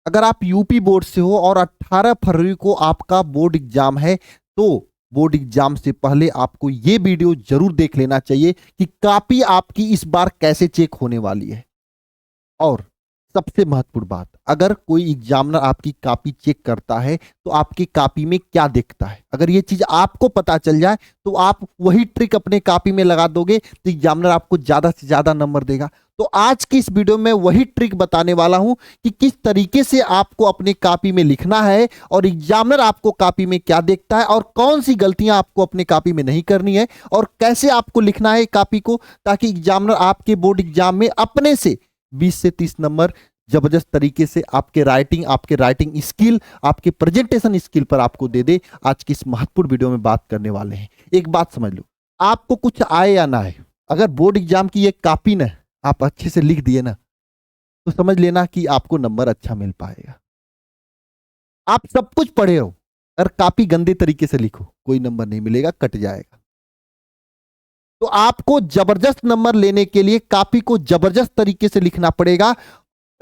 अगर आप UP board से हो और 18 फरवरी को आपका बोर्ड एग्जाम है, तो बोर्ड एग्जाम से पहले आपको यह वीडियो जरूर देख लेना चाहिए कि कॉपी आपकी इस बार कैसे चेक होने वाली है। और सबसे महत्वपूर्ण बात, अगर कोई एग्जामिनर आपकी कॉपी चेक करता है तो आपकी कॉपी में क्या देखता है, अगर ये चीज आपको पता चल जाए तो आप वही ट्रिक अपने कॉपी में लगा दोगे तो एग्जामिनर आपको ज्यादा से ज्यादा नंबर देगा। तो आज की इस वीडियो में वही ट्रिक बताने वाला हूं कि किस तरीके से आपको अपने कॉपी में लिखना है और एग्जामिनर आपको कॉपी में क्या देखता है और कौन सी गलतियां आपको अपने कॉपी में नहीं करनी है और कैसे आपको लिखना है कॉपी को, ताकि एग्जामिनर आपके बोर्ड एग्जाम में अपने से 20 से 30 नंबर जबरदस्त तरीके से आपके राइटिंग स्किल, आपके प्रेजेंटेशन स्किल पर आपको दे दे। आज की इस महत्वपूर्ण वीडियो में बात करने वाले हैं। एक बात समझ लो, आपको कुछ आए या ना आए, अगर बोर्ड एग्जाम की ये कॉपी ना आप अच्छे से लिख दिए ना, तो समझ लेना कि आपको नंबर अच्छा मिल पाएगा। आप सब कुछ पढ़े हो, अगर कॉपी गंदे तरीके से लिखो कोई नंबर नहीं मिलेगा, कट जाएगा। तो आपको जबरदस्त नंबर लेने के लिए कॉपी को जबरदस्त तरीके से लिखना पड़ेगा,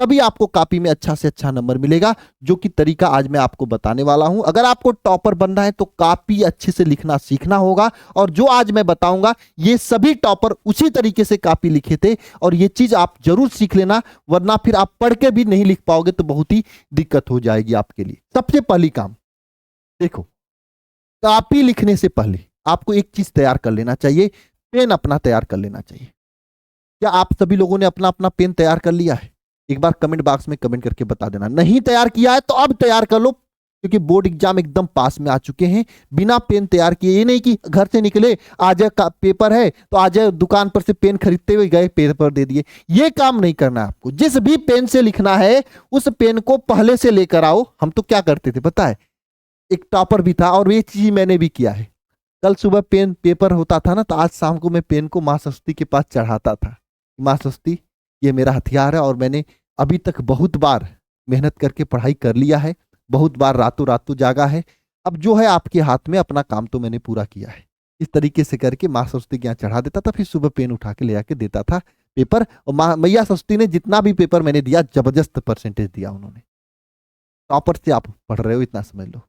तभी आपको कॉपी में अच्छा से अच्छा नंबर मिलेगा, जो कि तरीका आज मैं आपको बताने वाला हूं। अगर आपको टॉपर बनना है तो कॉपी अच्छे से लिखना सीखना होगा, और जो आज मैं बताऊंगा ये सभी टॉपर उसी तरीके से कॉपी लिखे थे, और ये चीज आप जरूर सीख लेना, वरना फिर आप पढ़ के भी नहीं लिख पाओगे तो बहुत ही दिक्कत हो जाएगी आपके लिए। सबसे पहली काम देखो, कॉपी लिखने से पहले आपको एक चीज तैयार कर लेना चाहिए, पेन अपना तैयार कर लेना चाहिए। क्या आप सभी लोगों ने अपना अपना पेन तैयार कर लिया है? एक बार कमेंट बॉक्स में कमेंट करके बता देना। नहीं तैयार किया है तो अब तैयार कर लो, क्योंकि बोर्ड एग्जाम एकदम पास में आ चुके हैं। बिना पेन तैयार किए, ये नहीं कि घर से निकले आज पेपर है तो आज दुकान पर से पेन खरीदते हुए गए, पेपर दे दिए, ये काम नहीं करना है आपको। जिस भी पेन से लिखना है उस पेन को पहले से लेकर आओ। हम तो क्या करते थे पता है, एक टॉपर भी था और ये चीज मैंने भी किया है। कल सुबह पेन पेपर होता था ना, तो आज शाम को मैं पेन को माँ सरस्वती के पास चढ़ाता था। माँ सरस्वती, ये मेरा हथियार है, और मैंने अभी तक बहुत बार मेहनत करके पढ़ाई कर लिया है, बहुत बार रातों रातों जागा है, अब जो है आपके हाथ में, अपना काम तो मैंने पूरा किया है। इस तरीके से करके माँ सरस्वती के यहाँ चढ़ा देता था, फिर सुबह पेन उठा के ले आके देता था पेपर। और मैया सरस्वती ने जितना भी पेपर मैंने दिया जबरदस्त परसेंटेज दिया उन्होंने। टॉपर से आप पढ़ रहे हो, इतना समझ लो।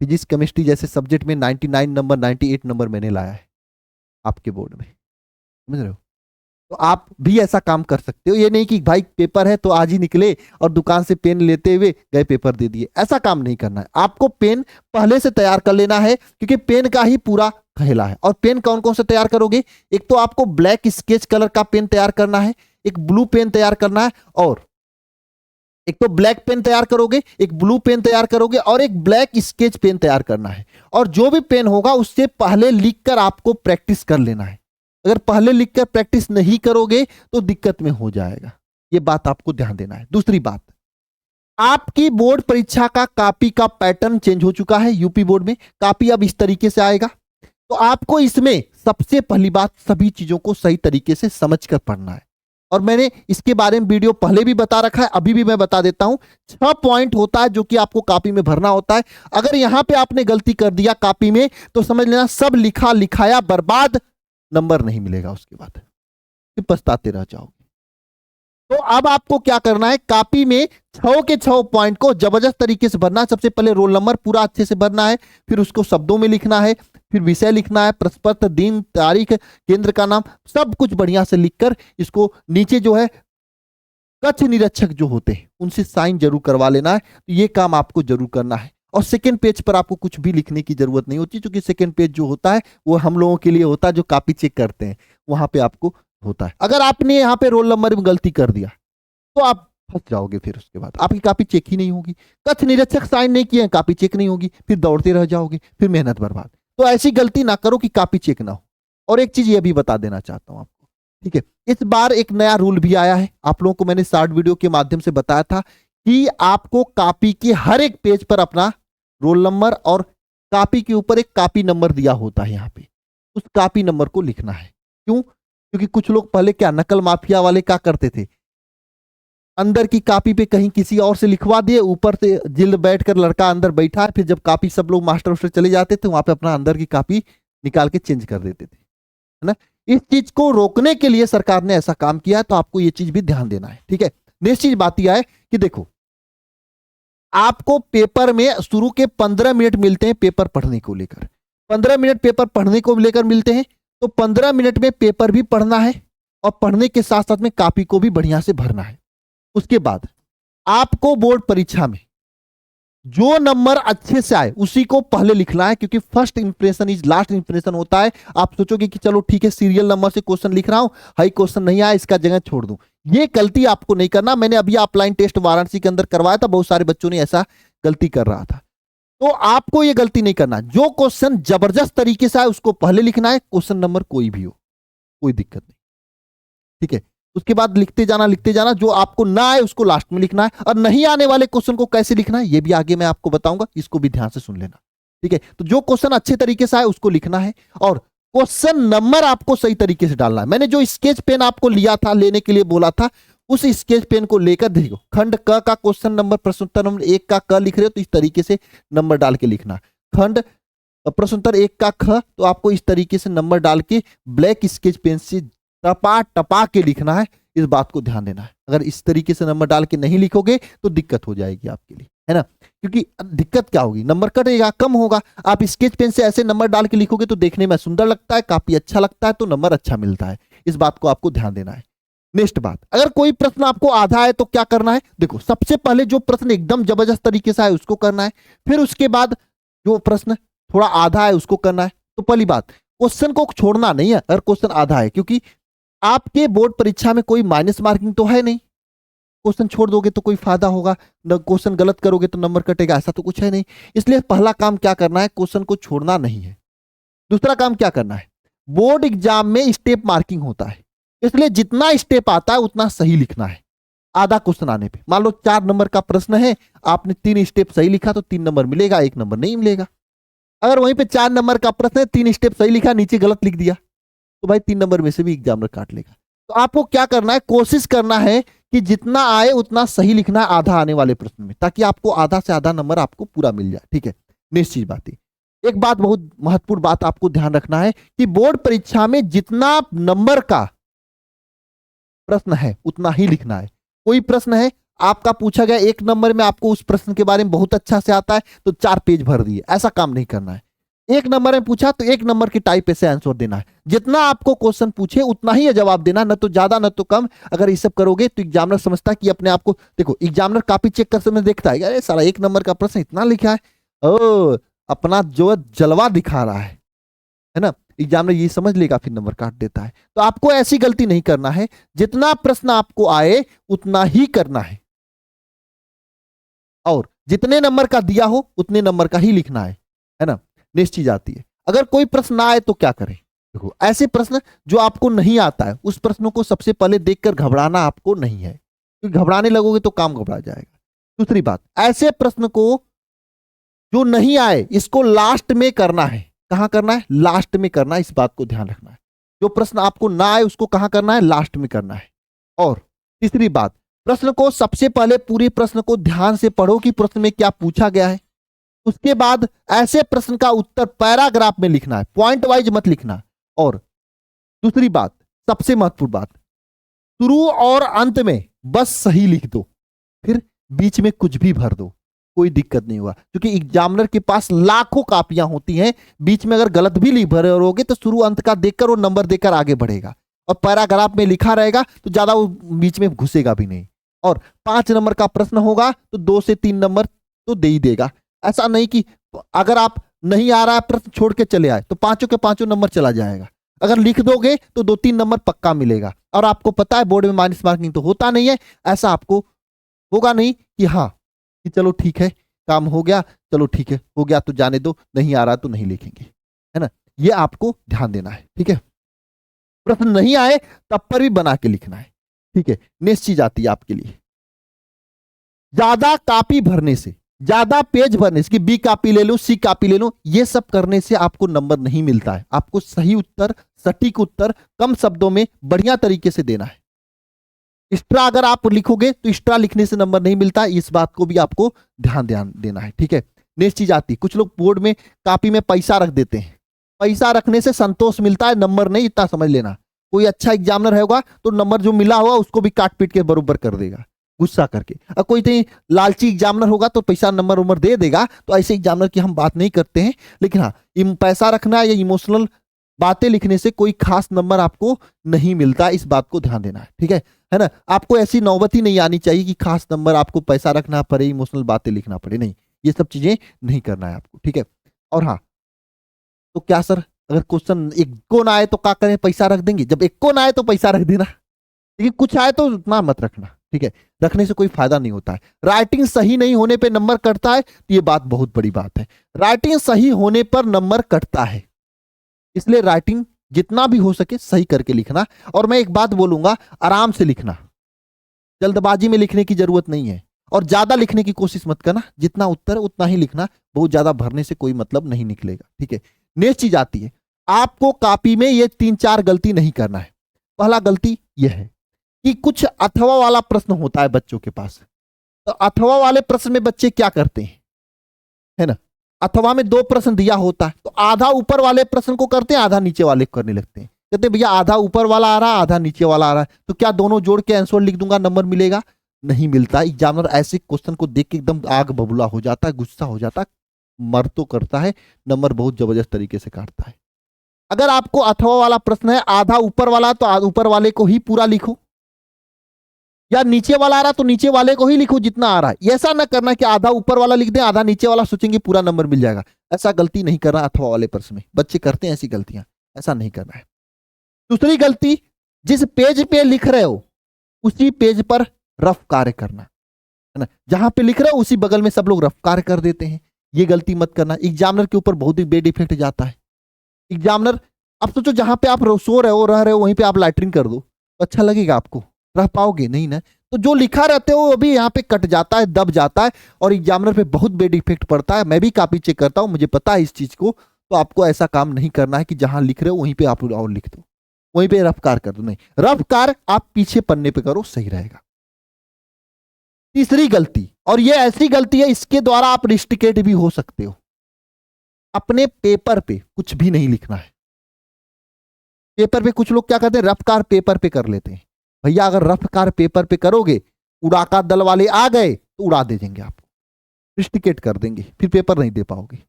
फिजिक्स केमिस्ट्री जैसे सब्जेक्ट में 99 नंबर 98 नंबर मैंने लाया है आपके बोर्ड में, समझ रहे हो? तो आप भी ऐसा काम कर सकते हो। ये नहीं कि भाई पेपर है तो आज ही निकले और दुकान से पेन लेते हुए गए पेपर दे दिए, ऐसा काम नहीं करना है। आपको पेन पहले से तैयार कर लेना है, क्योंकि पेन का ही पूरा खेला है। और पेन कौन कौन से तैयार करोगे? एक तो आपको ब्लैक स्केच कलर का पेन तैयार करना है, एक ब्लू पेन तैयार करना है, और एक तो ब्लैक पेन तैयार करोगे, एक ब्लू पेन तैयार करोगे, और एक ब्लैक स्केच पेन तैयार करना है। और जो भी पेन होगा उससे पहले लिखकर आपको प्रैक्टिस कर लेना है। अगर पहले लिखकर प्रैक्टिस नहीं करोगे तो दिक्कत में हो जाएगा, ये बात आपको ध्यान देना है। दूसरी बात, आपकी बोर्ड परीक्षा का कॉपी का पैटर्न चेंज हो चुका है। यूपी बोर्ड में कॉपी अब इस तरीके से आएगा, तो आपको इसमें सबसे पहली बात सभी चीजों को सही तरीके से समझकर पढ़ना है। और मैंने इसके बारे में वीडियो पहले भी बता रखा है, अभी भी मैं बता देता हूं। 6 पॉइंट होता है जो कि आपको कॉपी में भरना होता है। अगर यहां पे आपने गलती कर दिया कॉपी में, तो समझ लेना सब लिखा लिखाया बर्बाद, नंबर नहीं मिलेगा, उसके बाद फिर पछताते रह जाओगे। तो अब आपको क्या करना है, कॉपी में 6 के 6 पॉइंट को जबरदस्त तरीके से भरना है। सबसे पहले रोल नंबर पूरा अच्छे से भरना है, फिर उसको शब्दों में लिखना है, फिर विषय लिखना है, प्रश्न पत्र, दिन, तारीख, केंद्र का नाम, सब कुछ बढ़िया से लिखकर इसको नीचे जो है कक्ष निरीक्षक जो होते हैं उनसे साइन जरूर करवा लेना है। तो ये काम आपको जरूर करना है। और सेकंड पेज पर आपको कुछ भी लिखने की जरूरत नहीं होती, क्योंकि सेकंड पेज जो होता है वो हम लोगों के लिए होता है जो कॉपी चेक करते हैं, वहां पे आपको होता है। अगर आपने यहाँ पे रोल नंबर में गलती कर दिया तो आप फंस जाओगे, फिर उसके बाद आपकी कॉपी चेक ही नहीं होगी। कक्ष निरीक्षक साइन नहीं किए, कॉपी चेक नहीं होगी, फिर दौड़ते रह जाओगे, फिर मेहनत बर्बाद। तो ऐसी गलती ना करो कि कॉपी चेक ना हो। और एक चीज ये भी बता देना चाहता हूं आपको, ठीक है, इस बार एक नया रूल भी आया है। आप लोगों को मैंने शॉर्ट वीडियो के माध्यम से बताया था कि आपको कॉपी के हर एक पेज पर अपना रोल नंबर और कॉपी के ऊपर एक कॉपी नंबर दिया होता है, यहाँ पे उस कॉपी नंबर को लिखना है। क्यों? क्योंकि कुछ लोग पहले क्या नकल माफिया वाले क्या करते थे, अंदर की कॉपी पे कहीं किसी और से लिखवा दिए, ऊपर से जिल्द बैठकर लड़का अंदर बैठा है, फिर जब कॉपी सब लोग मास्टर उस्टर चले जाते थे वहां पे अपना अंदर की कॉपी निकाल के चेंज कर देते थे, है ना। इस चीज को रोकने के लिए सरकार ने ऐसा काम किया है, तो आपको ये चीज भी ध्यान देना है, ठीक है। नेक्स्ट चीज बात यह है कि देखो, आपको पेपर में शुरू के 15 मिनट मिलते हैं पेपर पढ़ने को लेकर, 15 मिनट पेपर पढ़ने को लेकर मिलते हैं, तो 15 मिनट में पेपर भी पढ़ना है और पढ़ने के साथ साथ में कॉपी को भी बढ़िया से भरना है। उसके बाद आपको बोर्ड परीक्षा में जो नंबर अच्छे से आए उसी को पहले लिखना है, क्योंकि first impression is last impression होता है। आप सोचोगे कि चलो ठीक है सीरियल नंबर से क्वेश्चन लिख रहा हूं, हाई क्वेश्चन नहीं आया इसका जगह छोड़ दूं, ये गलती आपको नहीं करना। मैंने अभी ऑफलाइन टेस्ट वाराणसी के अंदर करवाया था, बहुत सारे बच्चों ने ऐसा गलती कर रहा था, तो आपको ये गलती नहीं करना। जो क्वेश्चन जबरदस्त तरीके से आए उसको पहले लिखना है, क्वेश्चन नंबर कोई भी हो, कोई दिक्कत नहीं, ठीक है। उसके बाद लिखते जाना, जो आपको ना आए उसको लास्ट में लिखना है, और नहीं आने वाले क्वेश्चन को कैसे लिखना है ये भी आगे मैं आपको बताऊंगा, इसको भी ध्यान से सुन लेना, ठीक है। तो जो क्वेश्चन अच्छे तरीके से आए उसको लिखना है, और क्वेश्चन नंबर आपको सही तरीके से डालना है। मैंने जो स्केच पेन आपको लिया था, लेने के लिए बोला था, उस स्केच पेन को लेकर देखो, खंड क का क्वेश्चन नंबर प्रश्नोत्तर नंबर 1 का क लिख रहे हो तो इस तरीके से नंबर डाल के लिखना। खंड प्रश्नोत्तर 1 का ख, तो आपको इस तरीके से नंबर डाल के ब्लैक स्केच पेन से टपा टपा के लिखना है। इस बात को ध्यान देना है, अगर इस तरीके से नंबर डाल के नहीं लिखोगे तो दिक्कत हो जाएगी आपके लिए, है ना। क्योंकि दिक्कत क्या होगी, नंबर कटेगा, कम होगा। आप स्केच पेन से ऐसे नंबर डाल के लिखोगे तो देखने में सुंदर लगता है, काफी अच्छा लगता है, तो नंबर अच्छा मिलता है। इस बात को आपको ध्यान देना है। नेक्स्ट बात, अगर कोई प्रश्न आपको आधा है तो क्या करना है, देखो सबसे पहले जो प्रश्न एकदम जबरदस्त तरीके से है उसको करना है, फिर उसके बाद जो प्रश्न थोड़ा आधा है उसको करना है। तो पहली बात, क्वेश्चन को छोड़ना नहीं है अगर क्वेश्चन आधा है, क्योंकि आपके बोर्ड परीक्षा में कोई माइनस मार्किंग तो है नहीं, क्वेश्चन छोड़ दोगे तो कोई फायदा होगा, न क्वेश्चन गलत करोगे तो नंबर कटेगा, ऐसा तो कुछ है नहीं। इसलिए पहला काम क्या करना है, क्वेश्चन को छोड़ना नहीं है। दूसरा काम क्या करना है, बोर्ड एग्जाम में स्टेप मार्किंग होता है, इसलिए जितना स्टेप आता है उतना सही लिखना है। आधा क्वेश्चन आने पे, मान लो 4 नंबर का प्रश्न है, आपने 3 स्टेप सही लिखा तो 3 नंबर मिलेगा, 1 नंबर नहीं मिलेगा। अगर वहीं पे 4 नंबर का प्रश्न है, 3 स्टेप सही लिखा, नीचे गलत लिख दिया, तो भाई 3 नंबर में से भी एग्जामिनर काट लेगा। तो आपको क्या करना है, कोशिश करना है कि जितना आए उतना सही लिखना है आधा आने वाले प्रश्न में, ताकि आपको आधा से आधा नंबर आपको पूरा मिल जाए, ठीक है। नेक्स्ट चीज बात है, एक बात बहुत महत्वपूर्ण बात आपको ध्यान रखना है कि बोर्ड परीक्षा में जितना नंबर का प्रश्न है उतना ही लिखना है। कोई प्रश्न है आपका पूछा गया 1 नंबर में, आपको उस प्रश्न के बारे में बहुत अच्छा से आता है तो 4 पेज भर दिए, ऐसा काम नहीं करना है। 1 नंबर में पूछा तो 1 नंबर की टाइप से आंसर देना है, जितना आपको क्वेश्चन पूछे उतना ही जवाब देना, न तो ज्यादा न तो कम। अगर ये सब करोगे तो एग्जामिनर समझता है कि अपने आप को, देखो एग्जामिनर कॉपी चेक कर समय देखता है अरे सारा 1 नंबर का प्रश्न इतना लिखा है, ओ अपना जो जलवा दिखा रहा है ना, एग्जामिनर ये समझ लेगा, फिर नंबर काट देता है। तो आपको ऐसी गलती नहीं करना है, जितना प्रश्न आपको आए उतना ही करना है, और जितने नंबर का दिया हो उतने नंबर का ही लिखना है ना। नेक्स्ट चीज आती है, अगर कोई प्रश्न ना आए तो क्या करें। देखो ऐसे प्रश्न जो आपको नहीं आता है उस प्रश्नों को सबसे पहले देखकर घबराना आपको नहीं है, क्योंकि घबराने लगोगे तो काम घबरा जाएगा। दूसरी बात, ऐसे प्रश्न को जो नहीं आए इसको लास्ट में करना है। कहां करना है, लास्ट में करना है, इस बात को ध्यान रखना है। जो प्रश्न आपको ना आए उसको कहां करना है, लास्ट में करना है। और तीसरी बात, प्रश्न को सबसे पहले पूरे प्रश्न को ध्यान से पढ़ो कि प्रश्न में क्या पूछा गया है। उसके बाद ऐसे प्रश्न का उत्तर पैराग्राफ में लिखना है, पॉइंट वाइज मत लिखना। और दूसरी बात, सबसे महत्वपूर्ण बात, शुरू और अंत में बस सही लिख दो, फिर बीच में कुछ भी भर दो, कोई दिक्कत नहीं हुआ। क्योंकि एग्जामिनर के पास लाखों कापियां होती हैं, बीच में अगर गलत भी लिख भरोगे तो शुरू अंत का देखकर वो नंबर देकर आगे बढ़ेगा, और पैराग्राफ में लिखा रहेगा तो ज्यादा वो बीच में घुसेगा भी नहीं। और 5 नंबर का प्रश्न होगा तो 2 से 3 नंबर तो दे ही देगा। ऐसा नहीं कि अगर आप नहीं आ रहा है प्रश्न छोड़ के चले आए तो 5 के 5 नंबर चला जाएगा। अगर लिख दोगे तो 2-3 नंबर पक्का मिलेगा। और आपको पता है बोर्ड में माइनस मार्किंग तो होता नहीं है, ऐसा आपको होगा नहीं कि हाँ कि चलो ठीक है काम हो गया, चलो ठीक है हो गया तो जाने दो, नहीं आ रहा तो नहीं लिखेंगे, है ना। ये आपको ध्यान देना है, ठीक है। प्रश्न नहीं आए तब पर भी बना के लिखना है, ठीक है। नेक्स्ट चीज आती है आपके लिए, ज्यादा कॉपी भरने से, ज्यादा पेज भरने से कि बी कॉपी ले लो, सी कॉपी ले लो, ये सब करने से आपको नंबर नहीं मिलता है। आपको सही उत्तर, सटीक उत्तर, कम शब्दों में बढ़िया तरीके से देना है। एक्स्ट्रा अगर आप लिखोगे तो एक्स्ट्रा लिखने से नंबर नहीं मिलता, इस बात को भी आपको ध्यान देना है, ठीक है। नेक्स्ट चीज आती है, कुछ लोग बोर्ड में कॉपी में पैसा रख देते हैं, पैसा रखने से संतोष मिलता है, नंबर नहीं, इतना समझ लेना। कोई अच्छा एग्जामिनर होगा तो नंबर जो मिला होगा उसको भी काट पीट के बरोबर कर देगा। गुस्सा करके। अब कोई तो लालची एग्जामिनर होगा तो पैसा नंबर उम्र दे देगा, तो ऐसे एग्जामिनर की हम बात नहीं करते हैं। लेकिन हाँ, पैसा रखना या इमोशनल बातें लिखने से कोई खास नंबर आपको नहीं मिलता, इस बात को ध्यान देना है, ठीक है ना। आपको ऐसी नौबत ही नहीं आनी चाहिए कि खास नंबर आपको पैसा रखना पड़े, इमोशनल बातें लिखना पड़े, नहीं, ये सब चीजें नहीं करना है आपको, ठीक है। और हाँ, तो क्या सर, अगर क्वेश्चन एक को ना आए तो क्या करें, पैसा रख देंगे? जब एक को ना आए तो पैसा रख देना, लेकिन कुछ आए तो उतना मत रखना, ठीक है। रखने से कोई फायदा नहीं होता है। राइटिंग सही नहीं होने पे नंबर कटता है, तो ये बात बहुत बड़ी बात है। राइटिंग सही होने पर नंबर कटता है, इसलिए राइटिंग जितना भी हो सके सही करके लिखना। और मैं एक बात बोलूंगा, आराम से लिखना, जल्दबाजी में लिखने की जरूरत नहीं है। और ज्यादा लिखने की कोशिश मत करना, जितना उत्तर है उतना ही लिखना, बहुत ज्यादा भरने से कोई मतलब नहीं निकलेगा, ठीक है। नेक्स्ट चीज आती है, आपको कॉपी में ये 3-4 गलती नहीं करना है। पहला गलती यह है कि कुछ अथवा वाला प्रश्न होता है बच्चों के पास। तो अथवा वाले प्रश्न में बच्चे क्या करते हैं, है ना, अथवा में 2 प्रश्न दिया होता है, तो आधा ऊपर वाले प्रश्न को करते हैं, आधा नीचे वाले को करने लगते हैं। कहते हैं भैया आधा ऊपर वाला आ रहा है, आधा नीचे वाला आ रहा है, तो क्या दोनों जोड़ के आंसर लिख दूंगा नंबर मिलेगा? नहीं मिलता। एग्जामिनर ऐसे क्वेश्चन को देख के एकदम आग बबूला हो जाता है, गुस्सा हो जाता है, मर तो करता है, नंबर बहुत जबरदस्त तरीके से काटता है। अगर आपको अथवा वाला प्रश्न है, आधा ऊपर वाला, तो ऊपर वाले को ही पूरा लिखो, या नीचे वाला आ रहा तो नीचे वाले को ही लिखो जितना आ रहा है। ऐसा ना करना कि आधा ऊपर वाला लिख दे, आधा नीचे वाला, सोचेंगे पूरा नंबर मिल जाएगा। ऐसा गलती नहीं करना अथवा वाले प्रश्न में, बच्चे करते हैं ऐसी गलतियां, ऐसा नहीं करना है। दूसरी गलती, जिस पेज पे लिख रहे हो उसी पेज पर रफ कार्य करना, है ना। जहां पे लिख रहे हो उसी बगल में सब लोग रफ कार्य कर देते हैं, ये गलती मत करना। एग्जामिनर के ऊपर बहुत ही बेड इफेक्ट जाता है। एग्जामिनर, अब सोचो जहां पे आप सो रहे हो, रह रहे हो, वहीं पे आप लैट्रिन कर दो, तो अच्छा लगेगा आपको? रह पाओगे नहीं ना। तो जो लिखा रहते हो वो भी यहाँ पे कट जाता है, दब जाता है, और एग्जामिनर पे बहुत बेड इफेक्ट पड़ता है। मैं भी कॉपी चेक करता हूँ, मुझे पता है इस चीज को। तो आपको ऐसा काम नहीं करना है कि जहां लिख रहे हो वहीं पे आप और लिख दो, वहीं पे रफ कार कर दो, नहीं, रफ कार आप पीछे पन्ने पे करो, सही रहेगा। तीसरी गलती, और ये ऐसी गलती है इसके द्वारा आप रिस्ट्रिकेट भी हो सकते हो, अपने पेपर पे कुछ भी नहीं लिखना है। पेपर पे कुछ लोग क्या करते हैं, रफ कार पेपर पे कर लेते हैं। भैया अगर रफ कार पेपर पे करोगे, उड़ाका दल वाले आ गए तो उड़ा दे देंगे आपको, रिस्ट्रिकेट कर देंगे, फिर पेपर नहीं दे पाओगे।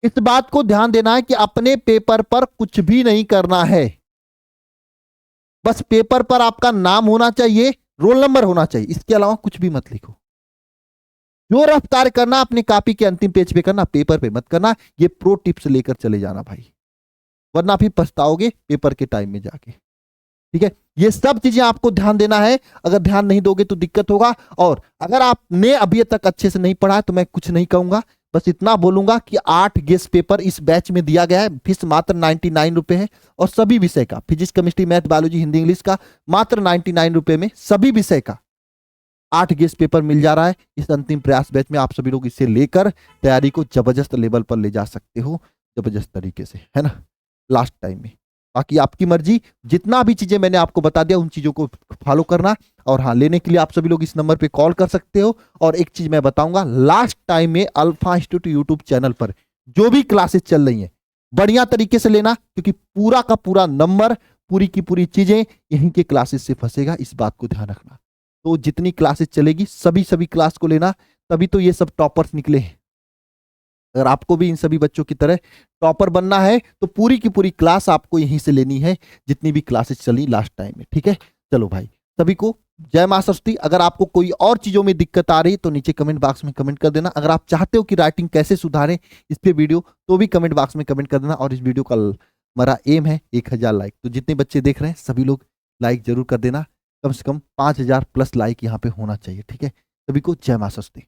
इस बात को ध्यान देना है कि अपने पेपर पर कुछ भी नहीं करना है। बस पेपर पर आपका नाम होना चाहिए, रोल नंबर होना चाहिए, इसके अलावा कुछ भी मत लिखो। जो रफ कार्य करना अपने कॉपी के अंतिम पेज पे करना, पेपर पे मत करना। ये प्रो टिप्स लेकर चले जाना भाई, वरना फिर पछताओगे पेपर के टाइम में जाके, ठीक है। ये सब चीजें आपको ध्यान देना है, अगर ध्यान नहीं दोगे तो दिक्कत होगा। और अगर आपने अभी तक अच्छे से नहीं पढ़ा है तो मैं कुछ नहीं कहूंगा, बस इतना बोलूंगा कि 8 गेस्ट पेपर इस बैच में दिया गया है, फीस मात्र 99 रुपए है। और सभी विषय का, physics, chemistry, math, biology, Hindi, English का मात्र 99 रुपए में सभी विषय का 8 गेस्ट पेपर मिल जा रहा है। इस अंतिम प्रयास बैच में आप सभी लोग इसे लेकर तैयारी को जबरदस्त लेवल पर ले जा सकते हो, जबरदस्त तरीके से, है ना, लास्ट टाइम में। बाकी आपकी मर्जी, जितना भी चीजें मैंने आपको बता दिया उन चीजों को फॉलो करना। और हाँ, लेने के लिए आप सभी लोग इस नंबर पे कॉल कर सकते हो। और एक चीज मैं बताऊंगा, लास्ट टाइम में अल्फा इंस्टीट्यूट यूट्यूब चैनल पर जो भी क्लासेस चल रही हैं, बढ़िया तरीके से लेना, क्योंकि पूरा का पूरा नंबर, पूरी की पूरी चीजें यहीं के क्लासेस से फंसेगा, इस बात को ध्यान रखना। तो जितनी क्लासेस चलेगी सभी क्लास को लेना, तभी तो ये सब टॉपर्स निकले हैं। अगर आपको भी इन सभी बच्चों की तरह टॉपर बनना है तो पूरी की पूरी क्लास आपको यहीं से लेनी है, जितनी भी क्लासेस चली लास्ट टाइम में, ठीक है। चलो भाई, सभी को जय मां सरस्वती। अगर आपको कोई और चीजों में दिक्कत आ रही तो नीचे कमेंट बॉक्स में कमेंट कर देना। अगर आप चाहते हो कि राइटिंग कैसे सुधारें इस पे वीडियो, तो भी कमेंट बॉक्स में कमेंट कर देना। और इस वीडियो का हमारा एम है 1000 लाइक, तो जितने बच्चे देख रहे हैं सभी लोग लाइक जरूर कर देना। कम से कम 5000 प्लस लाइक यहाँ पे होना चाहिए, ठीक है। सभी को जय मां सरस्वती।